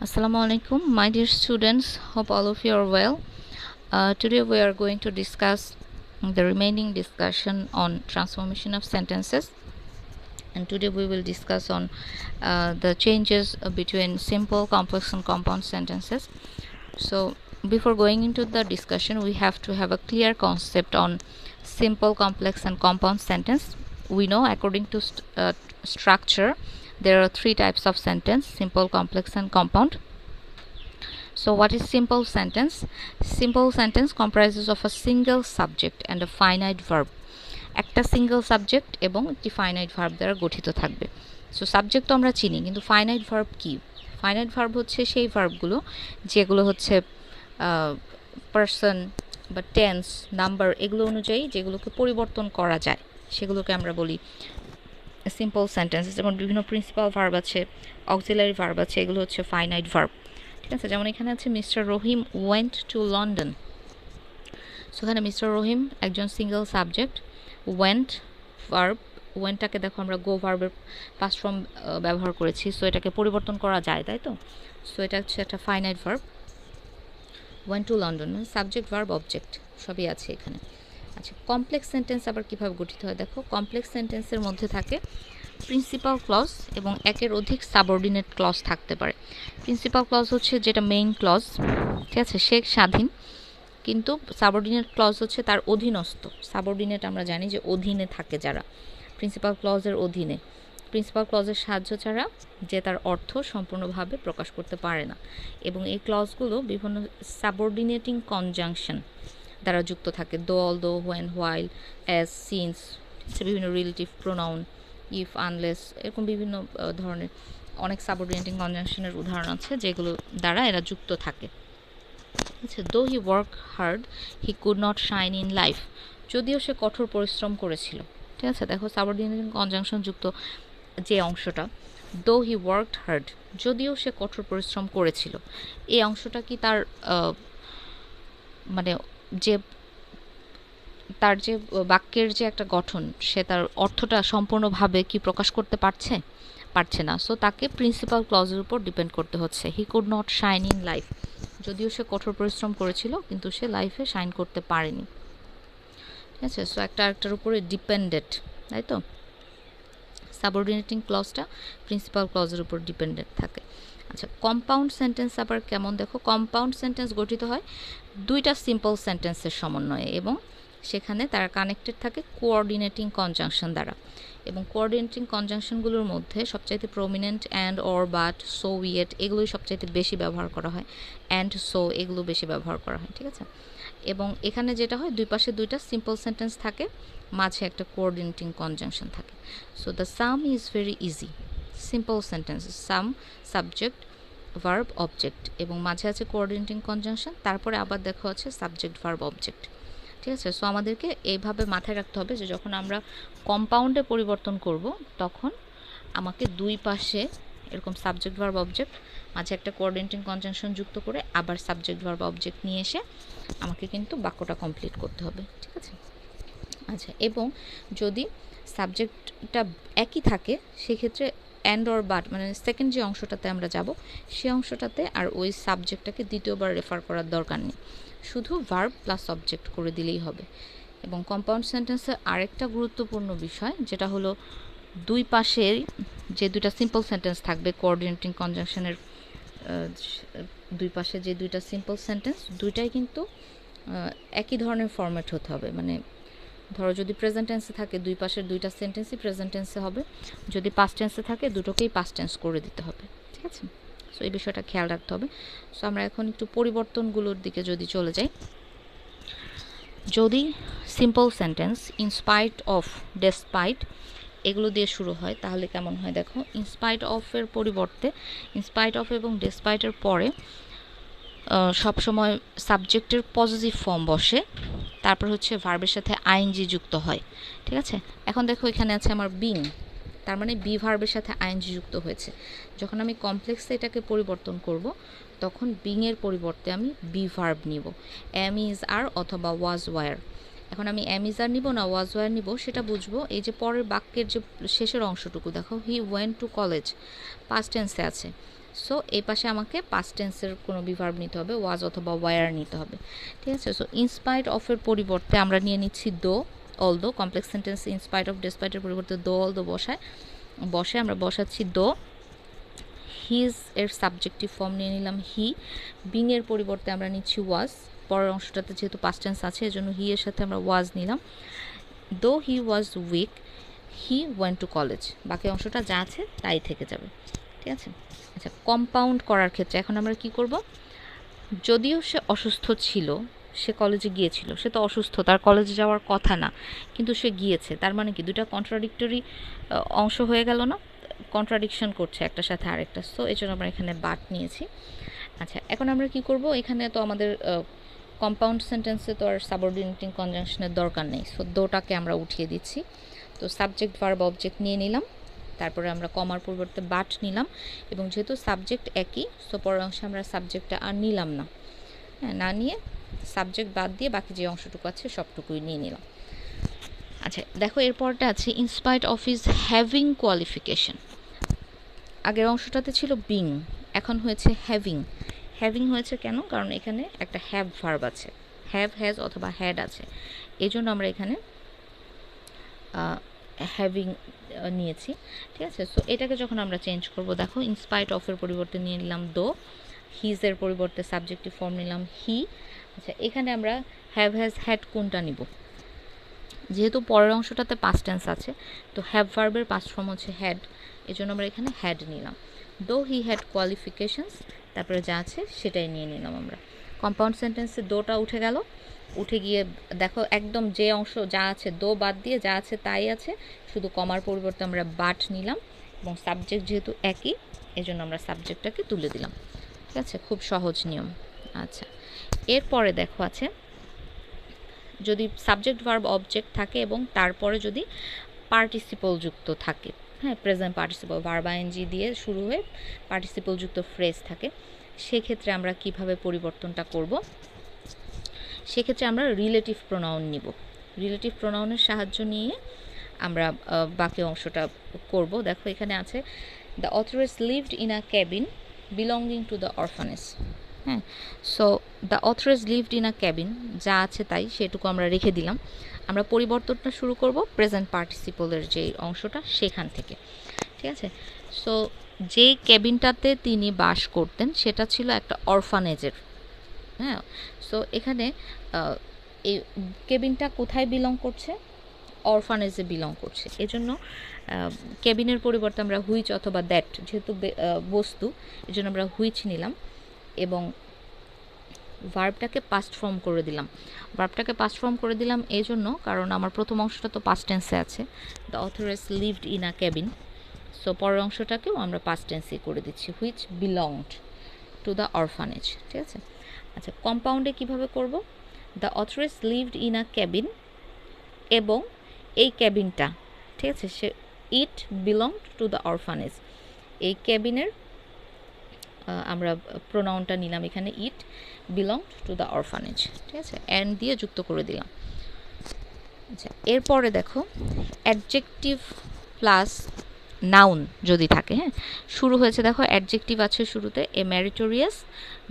Assalamu alaikum, my dear students. Hope all of you are well. Today we are going to discuss the remaining discussion on transformation of sentences, and today we will discuss on the changes between simple, complex, and compound sentences. So, before going into the discussion, we have to have a clear concept on simple, complex, and compound sentence. We know according to structure, there are three types of sentence: simple, complex, and compound. So what is simple sentence? Simple sentence comprises of a single subject and a finite verb. একটা single subject এবং একটি finite verb দ্বারা গঠিত থাকবে। So subject তো আমরা চিনি, কিন্তু ফাইনাইট ভার্ব কি? ফাইনাইট ভার্ব হচ্ছে সেই ভার্বগুলো যেগুলো হচ্ছে পারসন বা টেন্স, নাম্বার এগুলো অনুযায়ী যেগুলোকে পরিবর্তন করা যায় সেগুলোকে আমরা বলি সিম্পল সেন্টেন্স। যেমন বিভিন্ন প্রিন্সিপাল ভার্ব আছে, অক্সিলারি ভার্ব আছে, এগুলো হচ্ছে ফাইনাইট ভার্ব। ঠিক আছে, যেমন এখানে আছে mister Rahim went to London. So এখানে মিস্টার রহিম একজন সিঙ্গেল সাবজেক্ট, ওয়েন্ট ভার্ব, ওয়েন্টটাকে দেখো আমরা গো ভার্বের পাস্ট ফর্ম ব্যবহার করেছি, সো এটাকে পরিবর্তন করা যায়, তাই তো? সো এটা হচ্ছে একটা finite verb. Went to London, subject verb object সবই আছে এখানে। আচ্ছা, কমপ্লেক্স সেন্টেন্স আবার কীভাবে গঠিত হয় দেখো। কমপ্লেক্স সেন্টেন্সের মধ্যে থাকে প্রিন্সিপাল ক্লজ এবং একের অধিক সাবঅর্ডিনেট ক্লজ থাকতে পারে। প্রিন্সিপাল ক্লজ হচ্ছে যেটা মেইন ক্লজ, ঠিক আছে, সে স্বাধীন, কিন্তু সাবঅর্ডিনেট ক্লজ হচ্ছে তার অধীনস্থ। সাবঅর্ডিনেট আমরা জানি যে অধীনে থাকে যারা, প্রিন্সিপাল ক্লজের অধীনে। প্রিন্সিপাল ক্লজের সাহায্য ছাড়া যে তার অর্থ সম্পূর্ণভাবে প্রকাশ করতে পারে না, এবং এই ক্লজগুলো বিভিন্ন সাবঅর্ডিনেটিং কনজাংশন দ্বারা যুক্ত থাকে। দো, অল দো, হোয়েন, হোয়াইল, অ্যাজ, সিন্স, বিভিন্ন রিলেটিভ প্রোনাউন, ইফ, আনলেস, এরকম বিভিন্ন ধরনের অনেক সাবঅর্ডিনেটিং কনজাংশনের উদাহরণ আছে যেগুলো দ্বারা এরা যুক্ত থাকে। আচ্ছা, দো he work hard he could not shine in life. যদিও সে কঠোর পরিশ্রম করেছিল। ঠিক আছে, দেখো সাবঅর্ডিনেটিং কনজাংশন যুক্ত যে অংশটা, দো হি ওয়ার্কড হার্ড, যদিও সে কঠোর পরিশ্রম করেছিল, এই অংশটা কি তার মানে যে তার যে বাক্যের যে একটা গঠন, সে তার অর্থটা সম্পূর্ণভাবে কি প্রকাশ করতে পারছে না। সো তাকে প্রিন্সিপাল ক্লজের উপর ডিপেন্ড করতে হচ্ছে। হি could not shine in life, যদিও সে কঠোর পরিশ্রম করেছিল কিন্তু সে লাইফে শাইন করতে পারেনি। ঠিক আছে, সো একটা আরেকটার উপরে ডিপেন্ডেন্ট, তাই তো? সাবঅর্ডিনেটিং ক্লজটা প্রিন্সিপাল ক্লজের উপর ডিপেন্ডেন্ট থাকে। আচ্ছা, কম্পাউন্ড সেন্টেন্স আবার কেমন দেখো। কম্পাউন্ড সেন্টেন্স গঠিত হয় দুইটা সিম্পল সেন্টেন্সের সমন্বয়ে, এবং সেখানে তারা কানেক্টেড থাকে কোঅর্ডিনেটিং কনজাংশন দ্বারা। এবং কোঅর্ডিনেটিং কনজাংশনগুলোর মধ্যে সবচাইতে prominent and, or, but, so, yet এগুলোই সবচাইতে বেশি ব্যবহার করা হয়। অ্যান্ড, সো এগুলো বেশি ব্যবহার করা হয়। ঠিক আছে, এবং এখানে যেটা হয় দুই পাশে দুইটা সিম্পল সেন্টেন্স থাকে, মাঝে একটা কোঅর্ডিনেটিং কনজাংশন থাকে। So the some is very easy, simple sentence, some subject verb object, এবং মাঝে আছে কোঅর্ডিনেটিং কনজাংশন, তারপরে আবার দেখা হচ্ছে সাবজেক্ট ভার্ব অবজেক্ট। ঠিক আছে, সো আমাদেরকে এইভাবে মাথায় রাখতে হবে যে যখন আমরা কম্পাউন্ডে পরিবর্তন করব তখন আমাকে দুই পাশে এরকম সাবজেক্ট ভার্ব অবজেক্ট, মাঝে একটা কোঅর্ডিনেটিং কনজাংশন যুক্ত করে আবার সাবজেক্ট ভার্ব অবজেক্ট নিয়ে এসে আমাকে কিন্তু বাক্যটা কমপ্লিট করতে হবে। ঠিক আছে, আচ্ছা, এবং যদি সাবজেক্টটা একই থাকে সেক্ষেত্রে অ্যান্ড, অর, বাট, মানে সেকেন্ড যে অংশটাতে আমরা যাব সেই অংশটাতে আর ওই সাবজেক্টটাকে দ্বিতীয়বার রেফার করার দরকার নেই, শুধু ভার্ব প্লাস অবজেক্ট করে দিলেই হবে। এবং কম্পাউন্ড সেন্টেন্সের আরেকটা গুরুত্বপূর্ণ বিষয় যেটা হলো দুই পাশের যে দুইটা সিম্পল সেন্টেন্স থাকবে কোঅর্ডিনেটিং কনজাংশনের দুই পাশে যে দুইটা সিম্পল সেন্টেন্স, দুইটাই কিন্তু একই ধরনের ফরম্যাট হতে হবে। মানে ধরো যদি প্রেজেন্ট টেন্সে থাকে দুই পাশের দুইটা সেন্টেন্সই প্রেজেন্ট টেন্সে হবে, যদি পাস্ট টেন্সে থাকে দুটোকেই পাস্ট টেন্স করে দিতে হবে। ঠিক আছে, সো এই বিষয়টা খেয়াল রাখতে হবে। সো আমরা এখন একটু পরিবর্তনগুলোর দিকে যদি চলে যাই, যদি simple sentence in spite of, despite এগুলো দিয়ে শুরু হয় তাহলে কেমন হয় দেখো। ইনস্পাইট অফের পরিবর্তে ইনস্পাইট অফ এবং ডেসপাইটের পরে সবসময় সাবজেক্টের পজিটিভ ফর্ম বসে, তারপর হচ্ছে ভার্বের সাথে আইএনজি যুক্ত হয়। ঠিক আছে, এখন দেখো এখানে আছে আমার বিং, তার মানে বি ভার্বের সাথে আইএনজি যুক্ত হয়েছে। যখন আমি কমপ্লেক্সে এটাকে পরিবর্তন করব তখন বিংয়ের পরিবর্তে আমি বি ভার্ব নিব, এম ইজ আর অথবা ওয়াজ ওয়ার। এখন আমি এম ইজ আর নিব না ওয়াজ ওয়ার নিব সেটা বুঝবো এই যে পরের বাক্যের যে শেষের অংশটুকু দেখো, he went to college, past টেন্সে আছে। সো এই পাশে আমাকে পাস্ট টেন্সের কোনো বিভার্ব নিতে হবে, ওয়াজ অথবা ওয়ার নিতে হবে, ঠিক আছে। সো ইনস্পাইট অফের পরিবর্তে আমরা নিয়ে নিচ্ছি though, although. Complex sentence in spite of ডেসপাইটের পরিবর্তে দো অলদো বসে আমরা বসাচ্ছি দো। হিজ এর সাবজেক্টিভ ফর্ম নিয়ে নিলাম হি। বিং এর পরিবর্তে আমরা নিচ্ছি ওয়াজ, পরের অংশটাতে যেহেতু পাস্ট টেন্স আছে এজন্য হি এর সাথে আমরা ওয়াজ নিলাম। Though he was weak he went to college, বাকি অংশটা যা আছে তাই থেকে যাবে, ঠিক আছে। আচ্ছা, কম্পাউন্ড করার ক্ষেত্রে এখন আমরা কি করব, যদিও সে অসুস্থ ছিল, সে কলেজে গিয়েছিল, সে তো অসুস্থ, তার কলেজে যাওয়ার কথা না, কিন্তু সে গিয়েছে, তার মানে কি দুটা কন্ট্রাডিক্টরি অংশ হয়ে গেল না, কন্ট্রাডিকশন করছে একটার সাথে আরেকটা। সো এই জন্য আমরা এখানে বাট নিয়েছি। আচ্ছা, এখন আমরা কি করব, এখানে তো আমাদের কম্পাউন্ড সেন্টেন্সে তো আর সাবঅর্ডিনেটিং কনজাংশনের দরকার নেই, সো দোটাকে আমরা উঠিয়ে দিচ্ছি। তো সাবজেক্ট ভার্ব অবজেক্ট নিয়ে নিলাম, তারপরে আমরা কমার পরিবর্তে বাট নিলাম, এবং যেহেতু সাবজেক্ট একই সো পরের অংশে আমরা সাবজেক্টটা আর নিলাম না, হ্যাঁ, না নিয়ে সাবজেক্ট বাদ দিয়ে বাকি যে অংশটুকু আছে সবটুকুই নিয়ে নিলাম। আচ্ছা দেখো, এরপরটা আছে in spite of his having qualification. আগের অংশটাতে ছিল বিং, এখন হয়েছে হ্যাভিং। হ্যাভিং হয়েছে কেন, কারণ এখানে একটা হ্যাভ ভার্ব আছে, হ্যাভ, হ্যাজ অথবা হ্যাড আছে, এই জন্য আমরা এখানে হ্যাভিং নিয়েছি, ঠিক আছে। সো এটাকে যখন আমরা চেঞ্জ করব, দেখো ইনস্পাইট অফের পরিবর্তে নিয়ে নিলাম দো, হিজের পরিবর্তে সাবজেক্টিভ ফর্ম নিলাম হি। আচ্ছা, এখানে আমরা হ্যাভ, হ্যাজ, হ্যাড কোনটা নিব, যেহেতু পরের অংশটাতে পাস্ট টেন্স আছে তো হ্যাভ ভার্বের পাস্ট ফর্ম হচ্ছে হ্যাড, এই জন্য আমরা এখানে হ্যাড নিলাম। দো হি হ্যাড কোয়ালিফিকেশনস, তারপরে যা আছে সেটাই নিয়ে নিলাম আমরা। কম্পাউন্ড সেন্টেন্সে দোটা উঠে গেল, উঠে গিয়ে দেখো একদম যে অংশ যা আছে দো বাদ দিয়ে যা আছে তাই আছে, শুধু কমার পরিবর্তে আমরা বাট নিলাম, এবং সাবজেক্ট যেহেতু একই এজন্য আমরা সাবজেক্টটাকে তুলে দিলাম, ঠিক আছে। খুব সহজ নিয়ম। আচ্ছা, এরপরে দেখো আছে যদি সাবজেক্ট ভার্ব অবজেক্ট থাকে এবং তারপরে যদি পার্টিসিপল যুক্ত থাকে, হ্যাঁ, প্রেজেন্ট পার্টিসিপল ভার্ব আইএনজি দিয়ে শুরু হয়ে পার্টিসিপল যুক্ত ফ্রেজ থাকে, সেক্ষেত্রে আমরা কিভাবে পরিবর্তনটা করব, সেক্ষেত্রে আমরা রিলেটিভ প্রোনাউন নিব। রিলেটিভ প্রোনাউনের সাহায্য নিয়ে আমরা বাকি অংশটা করব। দেখো এখানে আছে the authoress lived in a cabin belonging to the orphanage, হ্যাঁ। So the authoress lived in a cabin, যা আছে তাই সেটুকু আমরা রেখে দিলাম। আমরা পরিবর্তনটা শুরু করব প্রেজেন্ট পার্টিসিপলের যে অংশটা সেখান থেকে, ঠিক আছে। সো যেই ক্যাবিনটাতে তিনি বাস করতেন সেটা ছিল একটা অরফানেজের, হ্যাঁ। সো এখানে এই কেবিনটা কোথায় বিলং করছে, অরফানেজে বিলং করছে, এজন্য কেবিনের পরিবর্তে আমরা হুইচ অথবা দ্যাট, যেহেতু বস্তু এজন্য আমরা হুইচ নিলাম, এবং ভার্বটাকে পাস্ট ফর্ম করে দিলাম। ভার্বটাকে পাস্ট ফর্ম করে দিলাম এই জন্য কারণ আমার প্রথম অংশটা তো পাস্ট টেন্সে আছে, the authoress lived in a cabin, so পরের অংশটাকেও আমরা পাস্ট টেন্সে করে দিচ্ছি, which belonged two the orphanage, ঠিক আছে। আচ্ছা, কম্পাউন্ডে কিভাবে করব, the authoress lived in a cabin, এবং এই ক্যাবিনটা, ঠিক আছে, সে ইট বিলংড টু দ্য অরফানেজ, এই ক্যাবিনের আমরা প্রোনাউনটা নিলাম এখানে ইট বিলংড টু দ্য অরফানেজ, ঠিক আছে, অ্যান্ড দিয়ে যুক্ত করে দিলাম। আচ্ছা, এরপরে দেখো অ্যাডজেক্টিভ প্লাস নাউন যদি থাকে, হ্যাঁ, শুরু হয়েছে দেখো অ্যাডজেক্টিভ আছে শুরুতে, a meritorious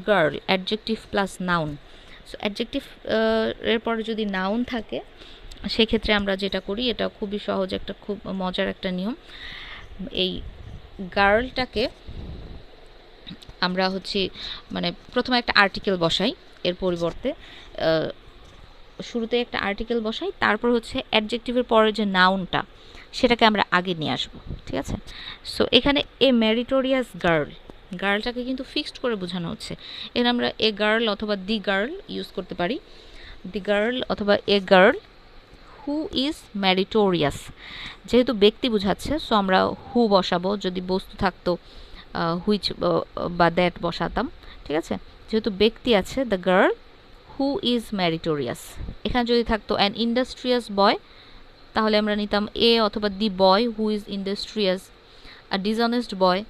girl, adjective plus noun. So adjective এরপরে যদি নাউন থাকে সেক্ষেত্রে আমরা যেটা করি, এটা খুবই সহজ, একটা খুব মজার একটা নিয়ম, এই গার্লটাকে আমরা হচ্ছে মানে প্রথমে একটা আর্টিকেল বসাই, এর পরিবর্তে শুরুতে একটা আর্টিকেল বসাই, তারপর হচ্ছে অ্যাডজেক্টিভের পরে যে নাউনটা সেটাকে আমরা আগে নিয়ে আসবো, ঠিক আছে। সো এখানে এ ম্যারিটোরিয়াস গার্ল, গার্লটাকে কিন্তু ফিক্সড করে বোঝানো হচ্ছে, এর আমরা এ গার্ল অথবা দি গার্ল ইউজ করতে পারি, দি গার্ল অথবা এ গার্ল হু ইজ ম্যারিটোরিয়াস, যেহেতু ব্যক্তি বোঝাচ্ছে সো আমরা হু বসাবো, যদি বস্তু থাকতো হুইচ বা দ্যাট বসাতাম, ঠিক আছে। যেহেতু ব্যক্তি আছে দ্য গার্ল হু ইজ ম্যারিটোরিয়াস, এখানে যদি থাকতো অ্যান ইন্ডাস্ট্রিয়াস বয় তাহলে আমরা নিতাম এ অথবা the boy who is industrious, a dishonest boy,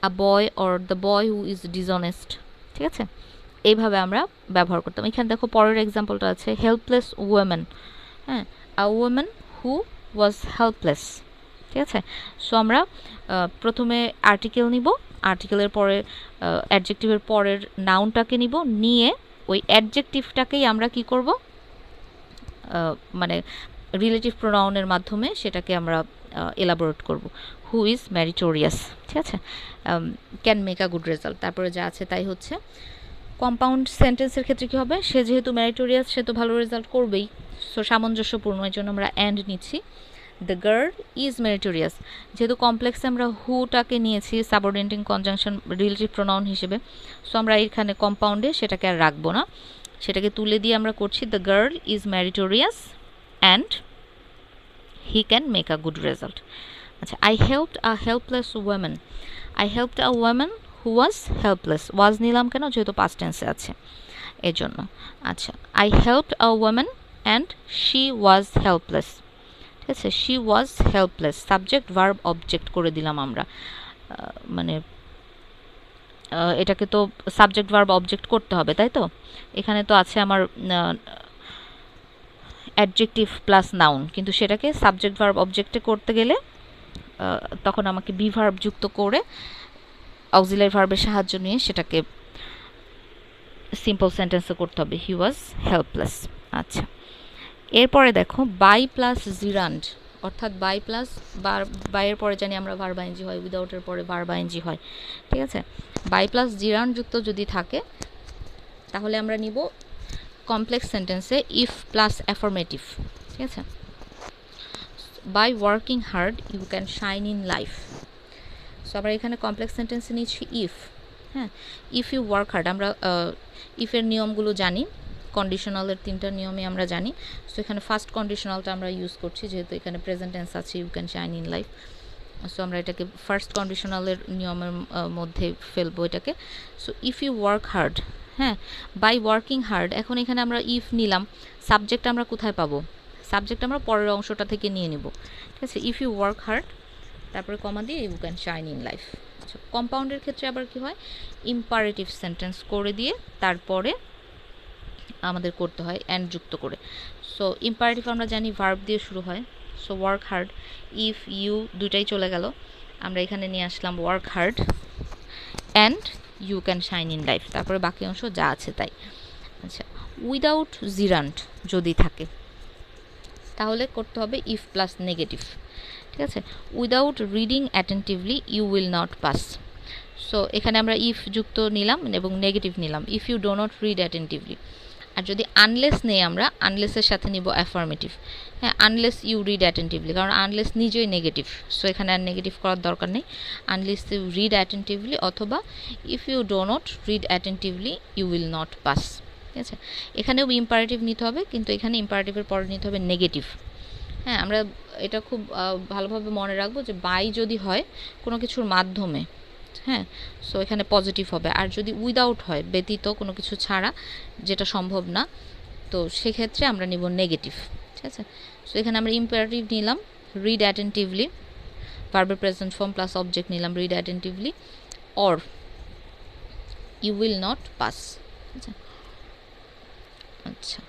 a boy or the boy who is dishonest, ঠিক আছে, এইভাবে আমরা ব্যবহার করতাম। এখানে দেখো পরের এক্সাম্পলটা আছে হেল্পলেস ওমেন, হ্যাঁ, আ ওমেন হু ওয়াজ হেল্পলেস, ঠিক আছে। সো আমরা প্রথমে আর্টিকেল নিব, আর্টিকেলের পরে অ্যাডজেক্টিভের পরের নাউনটাকে নিব, নিয়ে ওই অ্যাডজেক্টিভটাকেই আমরা কি করব, মানে রিলেটিভ প্রোনাউনের মাধ্যমে সেটাকে আমরা এলাবোরেট করব। হু ইজ মেরিটোরিয়াস, ঠিক আছে, can make a good result, তারপরে যা আছে তাই হচ্ছে। কম্পাউন্ড সেন্টেন্সের ক্ষেত্রে কী হবে, সে যেহেতু মেরিটোরিয়াস সে তো ভালো রেজাল্ট করবেই, সো সামঞ্জস্যপূর্ণ, এর জন্য আমরা অ্যান্ড নিচ্ছি। দ্য গার্ল ইজ মেরিটোরিয়াস, যেহেতু কমপ্লেক্সে আমরা হুটাকে নিয়েছি সাবঅর্ডিনেটিং কনজাংশন রিলেটিভ প্রোনাউন হিসেবে, সো আমরা এখানে কম্পাউন্ডে সেটাকে আর রাখবো না, সেটাকে তুলে দিয়ে আমরা করছি the girl is meritorious and he can make a good result. আচ্ছা, I helped a helpless woman, I helped a woman who was helpless, was নিলাম কেন, যেহেতু পাস্ট টেন্সে আছে এর জন্য। আচ্ছা, I helped a woman and she was helpless, ঠিক আছে, she was helpless, subject verb object করে দিলাম আমরা, মানে এটাকে তো সাবজেক্ট ভার্ব অবজেক্ট করতে হবে, তাই তো। এখানে তো আছে আমার অ্যাডজেক্টিভ প্লাস নাউন, কিন্তু সেটাকে সাবজেক্ট ভার্ব অবজেক্টে করতে গেলে তখন আমাকে বি ভার্ব যুক্ত করে অক্সিলারি ভার্বের সাহায্য নিয়ে সেটাকে সিম্পল সেন্টেন্সে করতে হবে, হি ওয়াজ হেল্পলেস। আচ্ছা, এরপরে দেখো বাই প্লাস জিরান্ড, অর্থাৎ বাই প্লাস বাইয়ের পরে জানি আমরা ভার্ব আইএনজি হয়, উইদাউটের পরে ভার্ব আইএনজি হয়, ঠিক আছে। বাই প্লাস জিরান্ড যুক্ত যদি থাকে তাহলে আমরা নিব কমপ্লেক্স সেন্টেন্সে ইফ প্লাস অ্যাফার্মেটিভ, ঠিক আছে। By working hard you can shine in life, so আমরা এখানে কমপ্লেক্স সেন্টেন্সে নিচ্ছি ইফ, হ্যাঁ, ইফ ইউ ওয়ার্ক হার্ড, আমরা ইফের নিয়মগুলো জানি, কন্ডিশনালের 3টা নিয়মে আমরা জানি, সো এখানে ফার্স্ট কন্ডিশনালটা আমরা ইউজ করছি, যেহেতু এখানে প্রেজেন্ট টেন্স আছে you can shine in life, so আমরা এটাকে ফার্স্ট কন্ডিশনালের নিয়মের মধ্যে ফেলবো এটাকে। So if you work hard, হ্যাঁ, বাই ওয়ার্কিং হার্ড, এখন এখানে আমরা ইফ নিলাম, সাবজেক্ট আমরা কোথায় পাবো, সাবজেক্ট আমরা পরের অংশটা থেকে নিয়ে নিব, ঠিক আছে। ইফ ইউ ওয়ার্ক হার্ড, তারপরে কমা দিয়ে you can shine in life. আচ্ছা, কম্পাউন্ডের ক্ষেত্রে আবার কি হয়, ইম্পারেটিভ সেন্টেন্স করে দিয়ে তারপরে আমাদের করতে হয় অ্যান্ড যুক্ত করে। সো ইম্পারেটিভ আমরা জানি ভার্ব দিয়ে শুরু হয়, so work hard, if you দুইটাই চলে গেল, আমরা এখানে নিয়ে আসলাম work hard and you can shine in life, তারপরে বাকি অংশ যা আছে তাই। আচ্ছা, উইদাউট জিরান্ট যদি থাকে তাহলে করতে হবে ইফ প্লাস নেগেটিভ, ঠিক আছে। Without reading attentively you will not pass, so এখানে আমরা ইফ যুক্ত নিলাম এবং নেগেটিভ নিলাম, if you do not read attentively. আর যদি আনলেস নেই আমরা আনলেসের সাথে নিব অ্যাফার্মেটিভ, হ্যাঁ, আনলেস ইউ রিড অ্যাটেন্টিভলি, কারণ আনলেস নিজেই নেগেটিভ, সো এখানে আর নেগেটিভ করার দরকার নেই, আনলেস ইউ রিড অ্যাটেন্টিভলি অথবা if you do not read attentively you will not pass, ঠিক আছে। এখানেও ইম্পারেটিভ নিতে হবে, কিন্তু এখানে ইম্পারেটিভের পরে নিতে হবে নেগেটিভ, হ্যাঁ। আমরা এটা খুব ভালোভাবে মনে রাখবো যে বাই যদি হয় কোনো কিছুর মাধ্যমে, হ্যাঁ, সো এখানে পজিটিভ হবে, আর যদি উইদাউট হয় ব্যতীত কোনো কিছু ছাড়া যেটা সম্ভব না, তো সেক্ষেত্রে আমরা নিব নেগেটিভ, ঠিক আছে। সো এখানে আমরা ইম্পারেটিভ নিলাম রিড অ্যাটেন্টিভলি, ভার্বের প্রেজেন্ট ফর্ম প্লাস অবজেক্ট নিলাম read attentively, or you will not pass, আচ্ছা। আচ্ছা,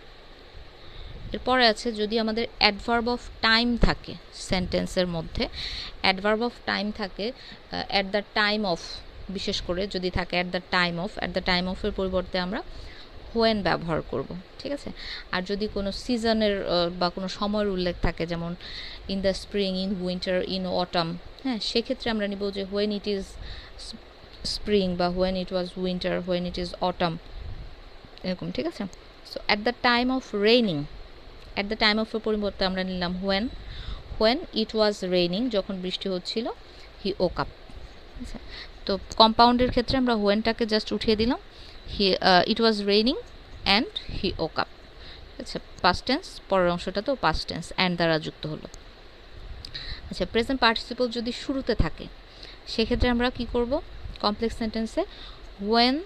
এরপরে আছে যদি আমাদের অ্যাডভার্ব অফ টাইম থাকে সেন্টেন্সের মধ্যে, অ্যাডভার্ব অফ টাইম থাকে অ্যাট দ্য টাইম অফ, বিশেষ করে যদি থাকে at the time of, at the time অফের পরিবর্তে আমরা হোয়েন ব্যবহার করব, ঠিক আছে। আর যদি কোনো সিজনের বা কোনো সময়ের উল্লেখ থাকে, যেমন in the spring, in winter, in autumn, হ্যাঁ, সেক্ষেত্রে আমরা নিব যে হোয়েন ইট ইজ স্প্রিং বা when it was winter, when it is autumn, এরকম, ঠিক আছে। So at the time of raining, at the time অফের পরিবর্তে আমরা নিলাম when, when it was raining, যখন বৃষ্টি হচ্ছিল, হি ওক আপ, আচ্ছা। তো কম্পাউন্ডের ক্ষেত্রে আমরা হোয়েনটাকে জাস্ট উঠিয়ে দিলাম, he it was raining and he woke up, আচ্ছা। পাস্ট টেন্স, পরের অংশটা তো পাস্ট টেন্স অ্যান্ড দ্বারা যুক্ত হলো। আচ্ছা, প্রেজেন্ট পার্টিসিপল যদি শুরুতে থাকে সেক্ষেত্রে আমরা কি করব, কমপ্লেক্স সেন্টেন্সে হোয়েন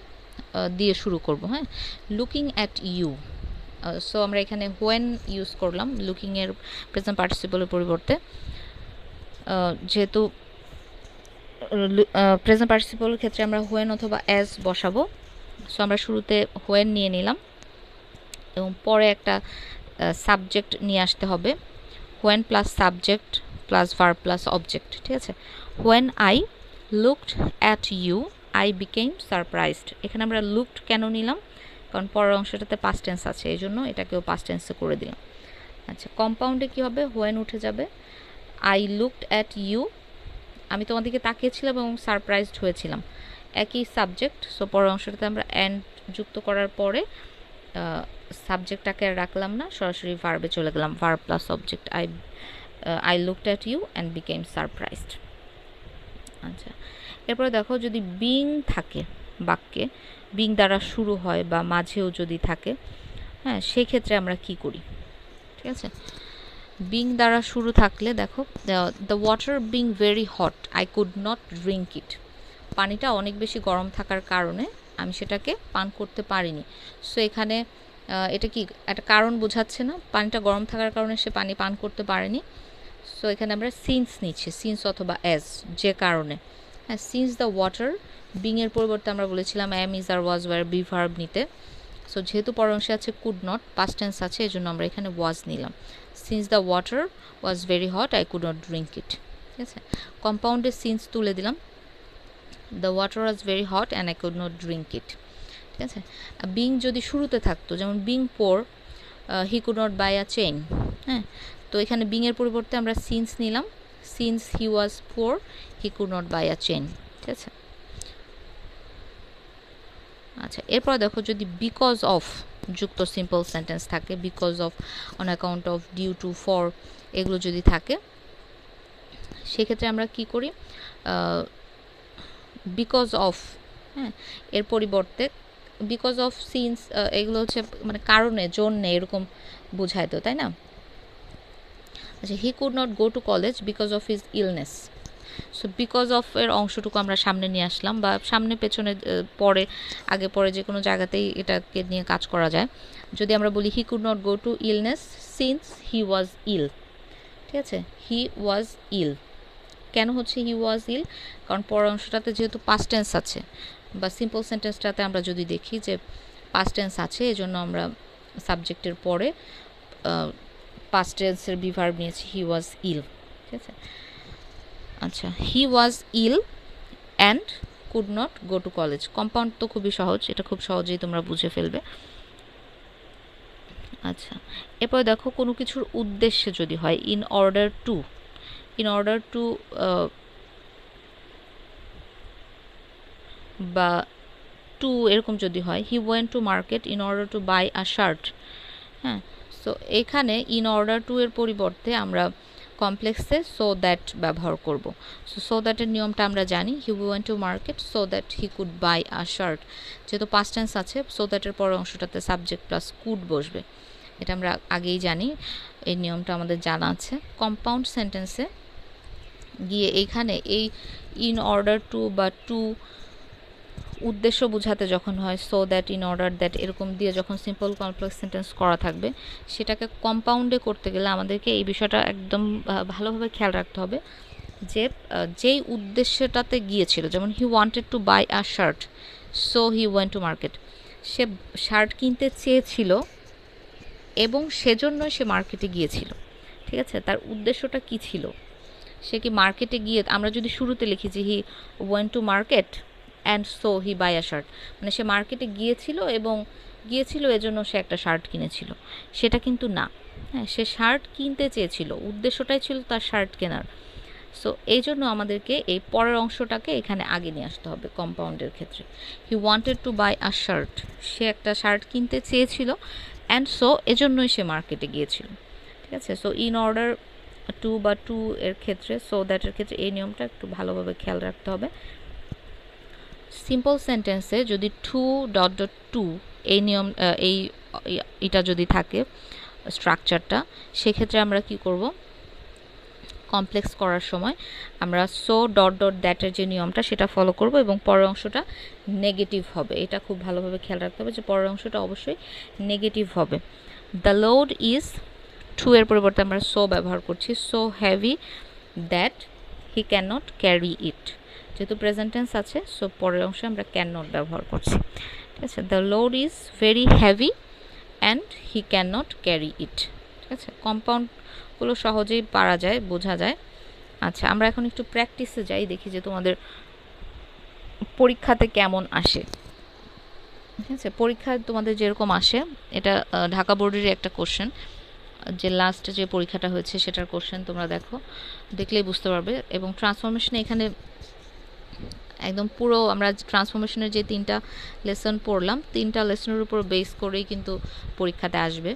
দিয়ে শুরু করব, হ্যাঁ। লুকিং অ্যাট ইউ, সো আমরা এখানে হোয়েন ইউজ করলাম লুকিংয়ের প্রেজেন্ট পার্টিসিপলের পরিবর্তে, যেহেতু প্রেজেন্ট পার্টিসিপলের ক্ষেত্রে আমরা হোয়েন অথবা অ্যাজ বসাবো, সো আমরা শুরুতে হোয়েন নিয়ে নিলাম এবং পরে একটা সাবজেক্ট নিয়ে আসতে হবে, when plus subject plus verb plus object, ঠিক আছে। When I looked at you I became surprised. এখানে আমরা লুকড কেন নিলাম, কারণ পরের অংশটাতে পাস্ট টেন্স আছে, এই জন্য এটাকেও পাস্ট টেন্সে করে দিলাম। আচ্ছা, কম্পাউন্ডে কী হবে, হোয়েন উঠে যাবে। আই লুকড অ্যাট ইউ, আমি তোমার দিকে তাকিয়েছিলাম এবং সারপ্রাইজড হয়েছিলাম, একই সাবজেক্ট। সো পরের অংশটাতে আমরা অ্যান্ড যুক্ত করার পরে সাবজেক্টটাকে আর রাখলাম না, সরাসরি ভার্বে চলে গেলাম, verb plus object. I looked at you and became surprised. আচ্ছা, এরপরে দেখো যদি বিং থাকে বাক্যে, বিং দ্বারা শুরু হয় বা মাঝেও যদি থাকে, হ্যাঁ, সেই ক্ষেত্রে আমরা কি করি, ঠিক আছে। বিং দ্বারা শুরু থাকলে দেখো, the water being very hot I could not drink ইট। পানিটা অনেক বেশি গরম থাকার কারণে আমি সেটাকে পান করতে পারিনি। সো এখানে এটা কি একটা কারণ বোঝাচ্ছে না, পানিটা গরম থাকার কারণে সে পানি পান করতে পারেনি। সো এখানে আমরা সিন্স নিচ্ছি, সিন্স অথবা অ্যাজ, যে কারণে। হ্যাঁ, সিন্স দ্য ওয়াটার, বিং এর পরিবর্তে আমরা বলেছিলাম am is are was were be verb নিতে। সো যেহেতু পরের অংশে আছে কুড নট, পাস্ট টেন্স আছে, এই জন্য আমরা এখানে ওয়াজ নিলাম। Since the water was very hot I could not drink it, ঠিক আছে। কম্পাউন্ডে সিন্স তুলে দিলাম, the water was very hot and I could not drink it, ঠিক আছে। বিং যদি শুরুতে থাকতো, যেমন being poor he could not buy a chain, হ্যাঁ, তো এখানে বিং এর পরিবর্তে আমরা সিন্স নিলাম, since he was poor he could not buy a chain, ঠিক আছে। আচ্ছা, এরপর দেখো যদি বিকজ অফ যুক্ত সিম্পল সেন্টেন্স থাকে, because of, on account of, due to, for, এগুলো যদি থাকে, সেক্ষেত্রে আমরা কি করি, বিকজ অফ, হ্যাঁ, এর পরিবর্তে বিকজ অফ, সিন্স, এগুলো হচ্ছে মানে কারণে, জন্যে, এরকম বোঝায় তো, তাই না। আচ্ছা, হি could not go to college because of his illness. So because of এর অংশটুকু আমরা সামনে নিয়ে আসলাম, বা সামনে পেছনে পরে আগে পরে যে কোনো জায়গাতেই এটাকে নিয়ে কাজ করা যায়। যদি আমরা বলি he could not go to illness since he was ill, ঠিক আছে, হি ওয়াজ ইল। কেন হচ্ছে হি ওয়াজ ইল, কারণ পরের অংশটাতে যেহেতু পাস্ট টেন্স আছে, বা সিম্পল সেন্টেন্সটাতে আমরা যদি দেখি যে পাস্ট টেন্স আছে, এজন্য আমরা সাবজেক্টের পরে পাস্ট টেন্সের বিভার্ব নিয়েছি, হি ওয়াজ ইল, ঠিক আছে। আচ্ছা, he was ill and could not go to college. Compound তো খুবই সহজ, এটা খুব সহজেই তোমরা বুঝে ফেলবে। আচ্ছা, এরপর দেখো কোনো কিছুর উদ্দেশ্যে যদি হয়, in order to, in order to বা টু এরকম যদি হয়, he went to market in order to buy a shirt, হ্যাঁ। সো এখানে ইন অর্ডার টু এর পরিবর্তে আমরা কমপ্লেক্সে সো দ্যাট ব্যবহার করব। সো দ্যাটের নিয়মটা আমরা জানি, হি went to market so that he could buy a shirt. যেহেতু পাস্ট টেন্স আছে, সো দ্যাটের পরের অংশটাতে সাবজেক্ট প্লাস কুড বসবে, এটা আমরা আগেই জানি, এই নিয়মটা আমাদের জানা আছে। কম্পাউন্ড সেন্টেন্সে গিয়ে এইখানে এই ইন অর্ডার টু বা টু উদ্দেশ্য বোঝাতে যখন হয়, so that, in order that, এরকম দিয়ে যখন সিম্পল কমপ্লেক্স সেন্টেন্স করা থাকবে, সেটাকে কম্পাউন্ডে করতে গেলে আমাদেরকে এই বিষয়টা একদম ভালোভাবে খেয়াল রাখতে হবে যে যেই উদ্দেশ্যটাতে গিয়েছিল, যেমন he wanted to buy a shirt so he went to market, সে শার্ট কিনতে চেয়েছিল এবং সেজন্য সে মার্কেটে গিয়েছিল, ঠিক আছে। তার উদ্দেশ্যটা কি ছিল, সে কি মার্কেটে গিয়ে, আমরা যদি শুরুতে লিখি যে he went to market and so he buy a shirt, মানে সে মার্কেটে গিয়েছিল এবং গিয়েছিল এজন্য সে একটা শার্ট কিনেছিল, সেটা কিন্তু না। হ্যাঁ, সে শার্ট কিনতে চেয়েছিল, উদ্দেশ্যটাই ছিল তার শার্ট কেনার। সো এই জন্য আমাদেরকে এই পরের অংশটাকে এখানে আগে নিয়ে আসতে হবে কম্পাউন্ডের ক্ষেত্রে। He wanted to buy a shirt, সে একটা শার্ট কিনতে চেয়েছিল, অ্যান্ড সো এজন্যই সে মার্কেটে গিয়েছিল, ঠিক আছে। সো ইন অর্ডার টু বা টু এর ক্ষেত্রে, সো দ্যাটের ক্ষেত্রে এই নিয়মটা একটু ভালোভাবে খেয়াল রাখতে হবে। সিম্পল সেন্টেন্সে যদি টু ডট ডট টু এই নিয়ম, এটা যদি থাকে স্ট্রাকচারটা, সেক্ষেত্রে আমরা কি করব, কমপ্লেক্স করার সময় আমরা সো ডট ডট দ্যাটের যে নিয়মটা সেটা ফলো করব এবং পরের অংশটা নেগেটিভ হবে। এটা খুব ভালোভাবে খেয়াল রাখতে হবে যে পরের অংশটা অবশ্যই নেগেটিভ হবে। দ্য লোড ইজ, টু এর পরিবর্তে আমরা সো ব্যবহার করছি, so heavy that he can not carry ইট। যেহেতু প্রেজেন্ট টেন্স আছে, সো পরের অংশে আমরা ক্যান নট ব্যবহার করছি, ঠিক আছে। The load is very heavy and he can not carry ইট, ঠিক আছে। কম্পাউন্ডগুলো সহজেই পারা যায়, বোঝা যায়। আচ্ছা, আমরা এখন একটু প্র্যাকটিসে যাই, দেখি যে তোমাদের পরীক্ষাতে কেমন আসে, ঠিক আছে? পরীক্ষায় তোমাদের যেরকম আসে, এটা ঢাকা বোর্ডেরই একটা কোশ্চেন, যে লাস্ট যে পরীক্ষাটা হয়েছে সেটার কোশ্চেন তোমরা দেখলেই বুঝতে পারবে। এবং ট্রান্সফরমেশনে এখানে একদম পুরো আমরা ট্রান্সফরমেশনের যে 3টা লেসন পড়লাম, 3টা লেসনের উপর বেস করেই কিন্তু পরীক্ষাতে আসবে।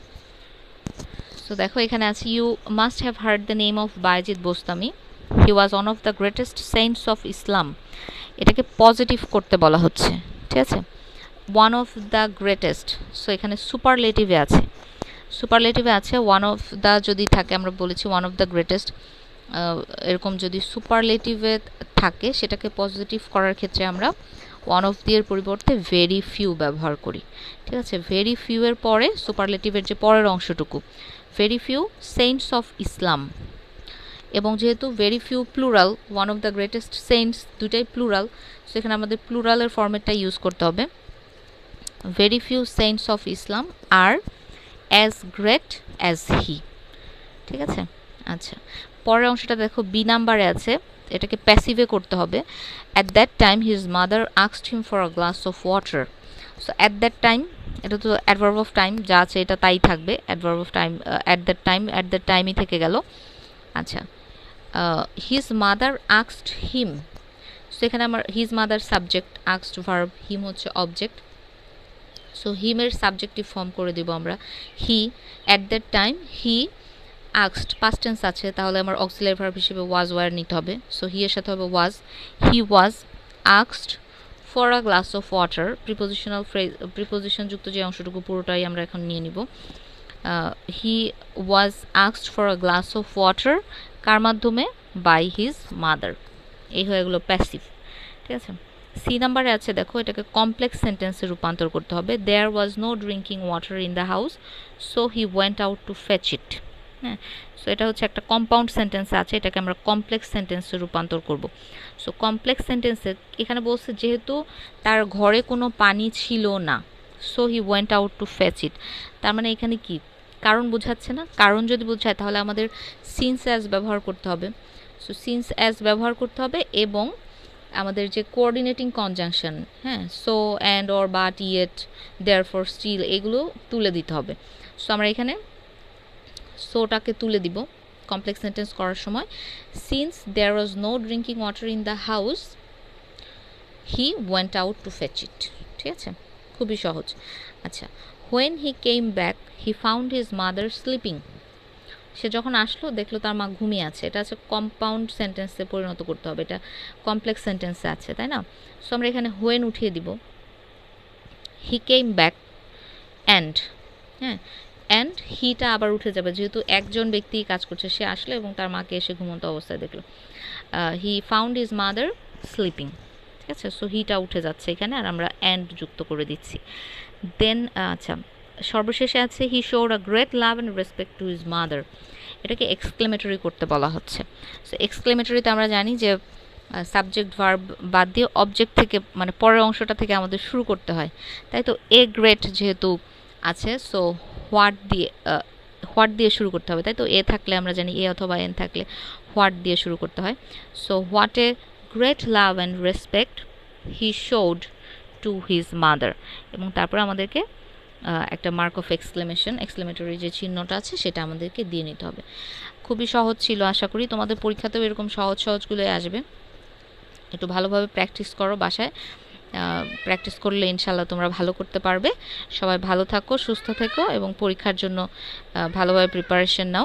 সো দেখো এখানে আছে, you must have heard the name of Bayezid Bostami, he was one of the greatest saints of Islam. এটাকে পজিটিভ করতে বলা হচ্ছে, ঠিক আছে? One of the greatest, so এখানে সুপারলেটিভে আছে, ওয়ান অফ দ্য যদি থাকে, আমরা বলেছি ওয়ান অফ দ্য গ্রেটেস্ট, এরকম যদি সুপারলেটিভে থাকে সেটাকে পজিটিভ করার ক্ষেত্রে আমরা ওয়ান অফ দি এর পরিবর্তে ভেরি ফিউ ব্যবহার করি, ঠিক আছে? ভেরি ফিউ এর পরে সুপারলেটিভের যে পরের অংশটুকু, very few saints of Islam. এবং যেহেতু very few plural, one of the greatest saints দুইটাই প্লুরাল, সো এখানে আমাদের প্লুরালের ফর্মেটটা ইউজ করতে হবে। Very few saints of Islam are as great as he, ঠিক আছে? আচ্ছা, পরের অংশটা দেখো বি নাম্বারে আছে, এটাকে প্যাসিভে করতে হবে। At that time his mother asked him for a glass of water. So at that time, এটা তো অ্যাডভার্ব অফ টাইম, যা আছে এটা তাই থাকবে, adverb of time, at that টাইমই থেকে গেল। আচ্ছা, his mother asked him, so এখানে আমার his mother subject, asked verb, him হচ্ছে অবজেক্ট। সো হিমের সাবজেক্টিভ ফর্ম করে দিব আমরা he. At that time he asked, past tense আছে, তাহলে আমার অক্সিলারি ভার্ব হিসেবে ওয়াজ ওয়ার নিতে হবে। সো হি এর সাথে হবে was, he was asked for a glass of water. Prepositional phrase, preposition যুক্ত যে অংশটুকু পুরোটাই আমরা এখন নিয়ে নিব। He was asked for a glass of water, কার মাধ্যমে? By his mother. এই হয়ে গেলো প্যাসিভ, ঠিক আছে? সি নাম্বারে আছে, দেখো এটাকে কমপ্লেক্স সেন্টেন্সে রূপান্তর করতে হবে। There was no drinking water in the house, so he went out to fetch it. হ্যাঁ, সো এটা হচ্ছে একটা কম্পাউন্ড সেন্টেন্স আছে, এটাকে আমরা কমপ্লেক্স সেন্টেন্সে রূপান্তর করব। সো কমপ্লেক্স সেন্টেন্সে এখানে বলছে যেহেতু তার ঘরে কোনো পানি ছিল না, so he went out to fetch it. তার মানে এখানে কি কারণ বোঝাচ্ছে না? কারণ যদি বোঝায় তাহলে আমাদের সিন্স অ্যাজ ব্যবহার করতে হবে। সো সিন্স অ্যাজ ব্যবহার করতে হবে এবং আমাদের যে কোঅর্ডিনেটিং কনজাংশন, হ্যাঁ, so and or but yet therefore still, এগুলো তুলে দিতে হবে। সো আমরা এখানে সোটাকে তুলে দিব কমপ্লেক্স সেন্টেন্স করার সময়। Since there was no drinking water in the house, he went out to fetch it, ঠিক আছে? খুবই সহজ। আচ্ছা, when he came back he found his mother sleeping. সে যখন আসলো দেখলো তার মা ঘুমিয়ে আছে। এটা আছে কম্পাউন্ড সেন্টেন্সে পরিণত করতে হবে, এটা কমপ্লেক্স সেন্টেন্সে আছে, তাই না? সো আমরা এখানে হোয়েন উঠিয়ে দিব, হি কেম ব্যাক অ্যান্ড, হ্যাঁ, অ্যান্ড হিটা আবার উঠে যাবে, যেহেতু একজন ব্যক্তি কাজ করছে, সে আসলো এবং তার মাকে এসে ঘুমন্ত অবস্থায় দেখলো। হি ফাউন্ড হিজ মাদার স্লিপিং, ঠিক আছে? সো হিটা উঠে যাচ্ছে এখানে, আর আমরা অ্যান্ড যুক্ত করে দিচ্ছি। দেন আচ্ছা, সর্বশেষে আছে হি showed a great love and respect to his mother. এটাকে এক্সক্লেমেটরি করতে বলা হচ্ছে। সো এক্সক্লেমেটরিতে আমরা জানি যে সাবজেক্ট ভার্ব বাদ দিয়ে অবজেক্ট থেকে, মানে পরের অংশটা থেকে আমাদের শুরু করতে হয়, তাই তো? এ গ্রেট যেহেতু আছে, সো হোয়াট দিয়ে শুরু করতে হবে, তাই তো? এ থাকলে আমরা জানি, এ অথবা এন থাকলে হোয়াট দিয়ে শুরু করতে হয়। So what a great love and respect he showed to his mother, এবং তারপর আমাদেরকে একটা মার্ক অফ এক্সক্লেমেটরি যে চিহ্নটা আছে সেটা আমাদেরকে দিয়ে নিতে হবে। খুবই সহজ ছিল, আশা করি তোমাদের পরীক্ষাতেও এরকম সহজগুলোই আসবে। একটু ভালোভাবে প্র্যাকটিস করো বাসায়, প্র্যাকটিস করলে ইনশাল্লাহ তোমরা ভালো করতে পারবে। সবাই ভালো থাকো, সুস্থ থেকো এবং পরীক্ষার জন্য ভালোভাবে প্রিপারেশন নাও।